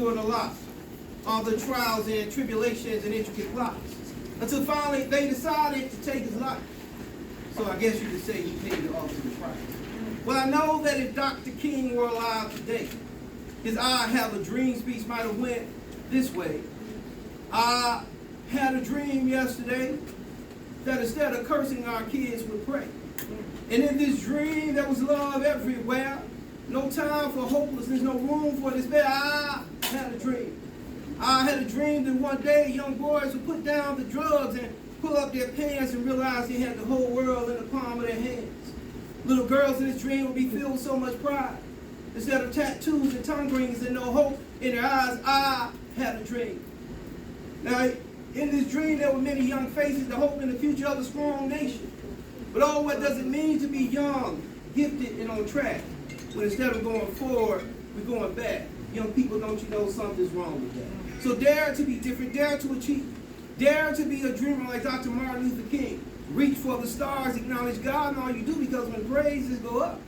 endured a lot, all the trials and tribulations and intricate plots, until finally they decided to take his life. So I guess you could say he paid the ultimate price. Well, I know that if Dr. King were alive today, his I Have a Dream speech might have went this way. I had a dream yesterday that instead of cursing our kids would pray. And in this dream there was love everywhere. No time for hopelessness, no room for despair. I had a dream. I had a dream that one day young boys would put down the drugs and pull up their pants and realize they had the whole world in the palm of their hands. Little girls in this dream would be filled with so much pride. Instead of tattoos and tongue rings and no hope in their eyes, I had a dream. Now, in this dream, there were many young faces, the hope in the future of a strong nation. But oh, what does it mean to be young, gifted, and on track, when instead of going forward, we're going back? Young people, don't you know something's wrong with that? So dare to be different, dare to achieve. Dare to be a dreamer like Dr. Martin Luther King. Reach for the stars, acknowledge God in all you do, because when praises go up,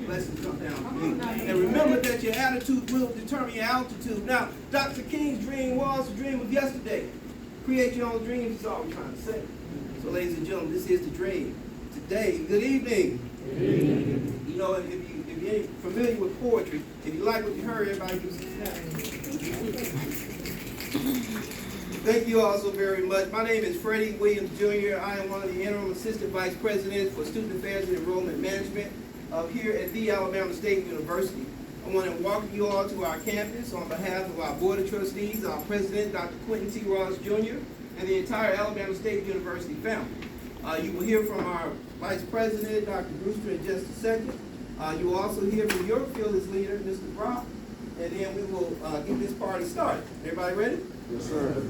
blessings come down from you. And remember that your attitude will determine your altitude. Now, Dr. King's dream was a dream of yesterday. Create your own dreams is all I'm trying to say. So, ladies and gentlemen, this is the dream. Today, good evening. Good evening. You know, if you ain't familiar with poetry, if you like what you heard, everybody gives us a Thank you all so very much. My name is Freddie Williams, Jr. I am one of the Interim Assistant Vice Presidents for Student Affairs and Enrollment Management here at the Alabama State University. I want to welcome you all to our campus on behalf of our Board of Trustees, our President, Dr. Quentin T. Ross, Jr., and the entire Alabama State University family. You will hear from our Vice President, Dr. Brewster, in just a second. You will also hear from your fearless leader, Mr. Brock, and then we will get this party started. Everybody ready? Yes, sir.